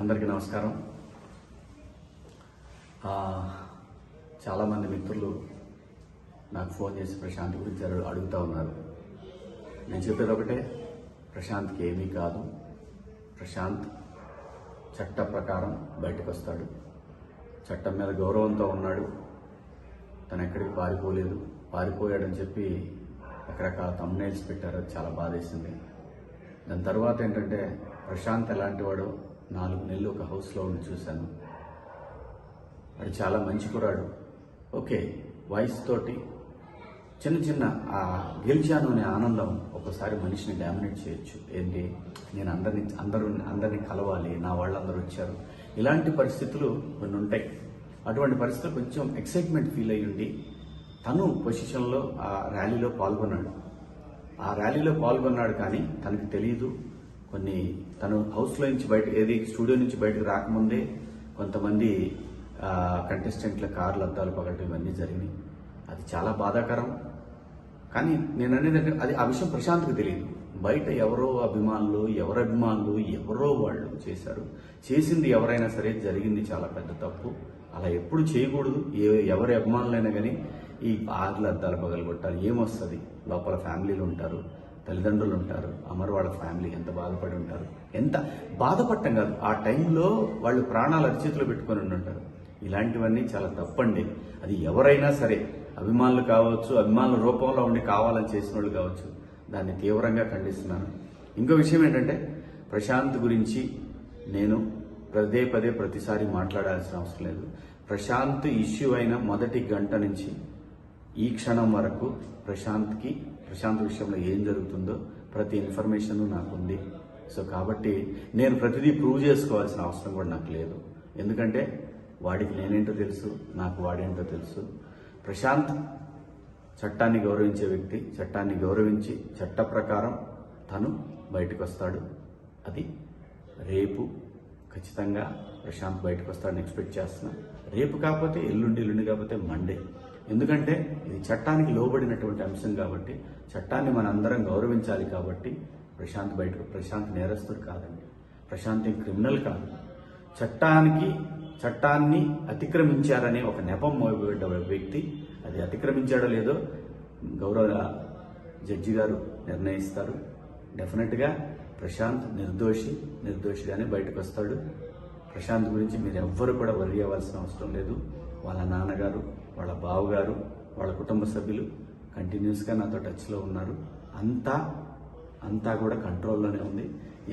అందరికీ నమస్కారం. చాలామంది మిత్రులు నాకు ఫోన్ చేసి ప్రశాంత్ గురించి అడుగుతూ ఉన్నారు. నేను చెప్పేది ఒకటే, ప్రశాంత్కి ఏమీ కాదు. ప్రశాంత్ చట్ట ప్రకారం బయటకు వస్తాడు. చట్టం మీద గౌరవంతో ఉన్నాడు. తను ఎక్కడికి పారిపోలేదు. పారిపోయాడని చెప్పి రకరకాల థంబ్నెయిల్స్ పెట్టారు. అది చాలా బాధేసింది. దాని తర్వాత ఏంటంటే, ప్రశాంత్ ఎలాంటి వాడు 4 నెలలు ఒక హౌస్లో ఉండి చూశాను. వాడు చాలా మంచి కురాడు. ఓకే, వాయిస్ తోటి చిన్న గెలిచాను అనే ఆనందం ఒకసారి మనిషిని డామినేట్ చేయొచ్చు. ఏంటి, నేను అందరినీ కలవాలి, నా వాళ్ళందరూ వచ్చారు, ఇలాంటి పరిస్థితులు కొన్ని ఉంటాయి. అటువంటి పరిస్థితులు కొంచెం ఎక్సైట్మెంట్ ఫీల్ అయ్యి ఉండి తను పొజిషన్లో ఆ ర్యాలీలో పాల్గొన్నాడు. కానీ తనకు తెలియదు, తను హౌస్లో నుంచి స్టూడియో నుంచి బయటకు రాకముందే కొంతమంది కంటెస్టెంట్ల కార్లు అద్దాలు పగలటం ఇవన్నీ జరిగినాయి. అది చాలా బాధాకరం. కానీ నేను అనేది ఆ విషయం ప్రశాంత్కి తెలియదు. బయట ఎవరి అభిమానులు ఎవరో వాళ్ళు చేశారు. చేసింది ఎవరైనా సరే జరిగింది చాలా పెద్ద తప్పు. అలా ఎప్పుడు చేయకూడదు. ఎవరి అభిమానులైనా కానీ ఈ కార్లు అద్దాలు పగలగొట్టాలి. ఏమొస్తుంది? లోపల ఫ్యామిలీలు ఉంటారు, తల్లిదండ్రులు ఉంటారు, వాళ్ళ ఫ్యామిలీ ఎంత బాధపడి ఉంటారు. ఎంత బాధపడటం కాదు, ఆ టైంలో వాళ్ళు ప్రాణాలు అరిచేతిలో పెట్టుకొని ఉంటారు. ఇలాంటివన్నీ చాలా తప్పండి. అది ఎవరైనా సరే, అభిమానులు కావచ్చు, అభిమానుల రూపంలో ఉండి కావాలని చేసిన వాళ్ళు కావచ్చు, దాన్ని తీవ్రంగా ఖండిస్తున్నాను. ఇంకో విషయం ఏంటంటే, ప్రశాంత్ గురించి నేను ప్రతిసారి మాట్లాడాల్సిన అవసరం లేదు. ప్రశాంత్ ఇష్యూ అయిన మొదటి గంట నుంచి ఈ క్షణం వరకు ప్రశాంత్ విషయంలో ఏం జరుగుతుందో ప్రతి ఇన్ఫర్మేషన్ నాకుంది. సో కాబట్టి నేను ప్రతిదీ ప్రూవ్ చేసుకోవాల్సిన అవసరం కూడా నాకు లేదు. ఎందుకంటే వాడికి నేనేంటో తెలుసు, నాకు వాడేంటో తెలుసు. ప్రశాంత్ చట్టాన్ని గౌరవించే వ్యక్తి. చట్టాన్ని గౌరవించి చట్ట ప్రకారం తను బయటకు వస్తాడు. అది రేపు ఖచ్చితంగా ప్రశాంత్ బయటకు వస్తాడని ఎక్స్పెక్ట్ చేస్తున్నాను. రేపు కాకపోతే ఎల్లుండి కాకపోతే మండే. ఎందుకంటే ఇది చట్టానికి లోబడినటువంటి అంశం కాబట్టి, చట్టాన్ని మనందరం గౌరవించాలి కాబట్టి ప్రశాంత్ నేరస్తుడు కాదండి. ప్రశాంత్ ఏం క్రిమినల్ కాదు. చట్టాన్ని అతిక్రమించారనే ఒక నెపం మోయబడ్డ వ్యక్తి. అది అతిక్రమించాడో లేదో గౌరవ జడ్జి గారు నిర్ణయిస్తారు. డెఫినెట్గా ప్రశాంత్ నిర్దోషిగానే బయటకు వస్తాడు. ప్రశాంత్ గురించి మీరు ఎవ్వరు కూడా వర్రీ అవ్వాల్సిన అవసరం లేదు. వాళ్ళ నాన్నగారు, వాళ్ళ బావగారు, వాళ్ళ కుటుంబ సభ్యులు కంటిన్యూస్గా నాతో టచ్లో ఉన్నారు. అంతా కూడా కంట్రోల్లోనే ఉంది.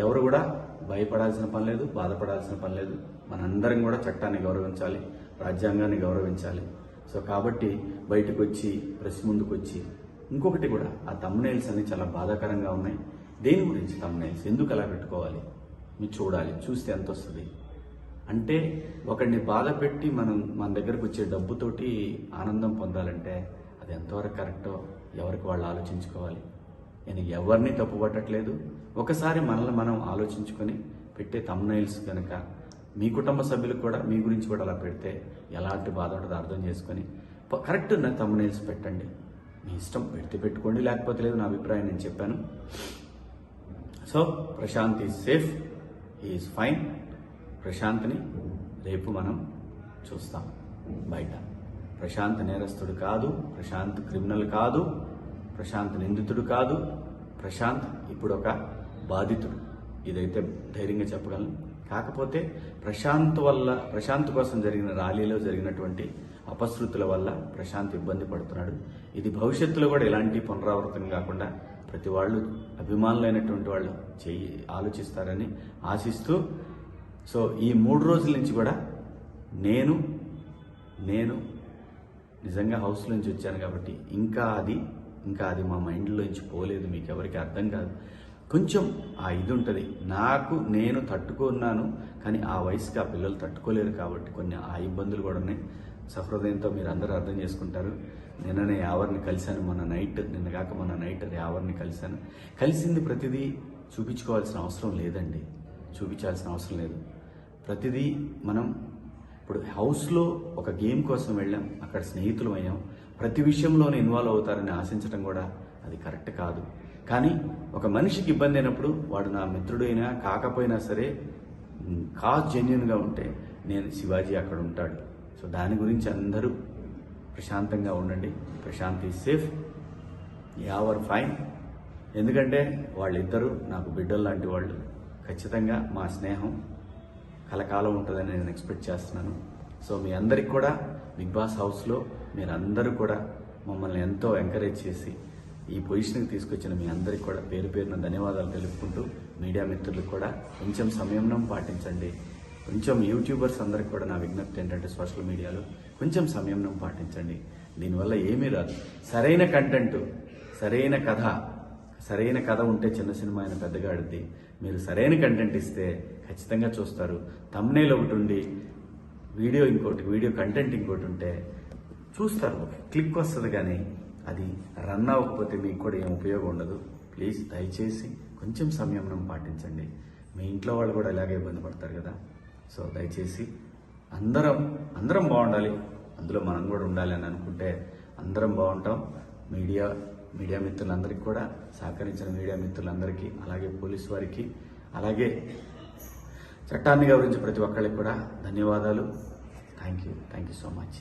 ఎవరు కూడా భయపడాల్సిన పని లేదు, బాధపడాల్సిన పని లేదు. మనందరం కూడా చట్టాన్ని గౌరవించాలి, రాజ్యాంగాన్ని గౌరవించాలి. సో కాబట్టి బయటకు వచ్చి ప్రెస్ ముందుకు వచ్చి ఇంకొకటి కూడా, ఆ థంబ్నెయిల్స్ అన్ని చాలా బాధాకరంగా ఉన్నాయి. దేని గురించి థంబ్నెయిల్స్ ఎందుకు అలా పెట్టుకోవాలి? మీరు చూడాలి, చూస్తే ఎంత వస్తుంది అంటే, ఒకడిని బాధ పెట్టి మన దగ్గరకు వచ్చే డబ్బుతోటి ఆనందం పొందాలంటే అది ఎంతవరకు కరెక్టో ఎవరికి వాళ్ళు ఆలోచించుకోవాలి. నేను ఎవరిని తప్పు పట్టట్లేదు. ఒకసారి మనల్ని మనం ఆలోచించుకొని పెట్టే థంబ్నెయిల్స్ కనుక మీ కుటుంబ సభ్యులకు కూడా మీ గురించి కూడా అలా పెడితే ఎలాంటి బాధ ఉంటుందో అర్థం చేసుకొని కరెక్ట్ థంబ్నెయిల్స్ పెట్టండి. మీ ఇష్టం, పెట్టుకోండి, లేకపోతే లేదు. నా అభిప్రాయం నేను చెప్పాను. So Prashanth is safe, is fine. ప్రశాంత్ని రేపు మనం చూస్తాం బయట. ప్రశాంత్ నేరస్తుడు కాదు, ప్రశాంత్ క్రిమినల్ కాదు, ప్రశాంత్ నిందితుడు కాదు. ప్రశాంత్ ఇప్పుడు ఒక బాధితుడు. ఇదైతే ధైర్యంగా చెప్పగలను. కాకపోతే ప్రశాంత్ కోసం జరిగిన ర్యాలీలో జరిగినటువంటి అపశృతుల వల్ల ప్రశాంత్ ఇబ్బంది పడుతున్నాడు. ఇది భవిష్యత్తులో కూడా ఎలాంటి పునరావృతం కాకుండా ప్రతి వాళ్ళు, అభిమానులైనటువంటి వాళ్ళు ఆలోచిస్తారని ఆశిస్తూ, సో ఈ 3 రోజుల నుంచి కూడా నేను నిజంగా హౌస్ నుంచి వచ్చాను కాబట్టి ఇంకా అది మా మైండ్లోంచి పోలేదు. మీకు ఎవరికి అర్థం కాదు. కొంచెం ఆ ఇది ఉంటుంది. నేను తట్టుకున్నాను, కానీ ఆ వయసుకి ఆ పిల్లలు తట్టుకోలేరు కాబట్టి కొన్ని ఆ ఇబ్బందులు కూడా ఉన్నాయి. సహృదయంతో మీరు అందరూ అర్థం చేసుకుంటారు. నిన్ననే యావర్ని కలిశాను. మొన్న నైట్ యావర్ని కలిశాను. కలిసింది ప్రతిదీ చూపించాల్సిన అవసరం లేదు. ప్రతిదీ మనం ఇప్పుడు హౌస్లో ఒక గేమ్ కోసం వెళ్ళాం, అక్కడ స్నేహితులు అయ్యాం. ప్రతి విషయంలోనే ఇన్వాల్వ్ అవుతారని ఆశించడం కూడా అది కరెక్ట్ కాదు. కానీ ఒక మనిషికి ఇబ్బంది అయినప్పుడు వాడు నా మిత్రుడైనా కాకపోయినా సరే కాజ్ జెన్యున్గా ఉంటే నేను శివాజీ అక్కడ ఉంటాడు. సో దాని గురించి అందరూ ప్రశాంతంగా ఉండండి. Prashanth is safe, Yawar fine. ఎందుకంటే వాళ్ళిద్దరూ నాకు బిడ్డలు లాంటి వాళ్ళు. ఖచ్చితంగా మా స్నేహం కలకాలం ఉంటుందని నేను ఎక్స్పెక్ట్ చేస్తున్నాను. సో మీ అందరికి కూడా బిగ్ బాస్ హౌస్లో మీరందరూ కూడా మమ్మల్ని ఎంతో ఎంకరేజ్ చేసి ఈ పొజిషన్కి తీసుకొచ్చిన మీ అందరికి కూడా పేరు పేరున ధన్యవాదాలు తెలుపుకుంటూ, మీడియా మిత్రులకు కూడా కొంచెం సంయమనం పాటించండి. కొంచెం యూట్యూబర్స్ అందరికి కూడా నా విజ్ఞప్తి ఏంటంటే సోషల్ మీడియాలో కొంచెం సంయమనం పాటించండి. దీనివల్ల ఏమీ రాదు. సరైన కంటెంట్, సరైన కథ ఉంటే చిన్న సినిమా అయిన పెద్దగా ఆడుద్ది. మీరు సరైన కంటెంట్ ఇస్తే ఖచ్చితంగా చూస్తారు. థంబ్నెయిల్ ఒకటి ఉండి వీడియో కంటెంట్ ఇంకోటి ఉంటే చూస్తారు, క్లిక్ వస్తుంది. కానీ అది రన్ అవ్వకపోతే మీకు కూడా ఏం ఉపయోగం ఉండదు. ప్లీజ్ దయచేసి కొంచెం సంయమనం పాటించండి. మీ ఇంట్లో వాళ్ళు కూడా ఇలాగే ఇబ్బంది పడతారు కదా. సో దయచేసి అందరం బాగుండాలి, అందులో మనం కూడా ఉండాలి అని అనుకుంటే అందరం బాగుంటాం. మీడియా మిత్రులందరికీ కూడా సహకరించిన మీడియా మిత్రులందరికీ, అలాగే పోలీసు వారికి, అలాగే చట్టాన్ని గౌరవించే ప్రతి ఒక్కరికి కూడా ధన్యవాదాలు. Thank you so much.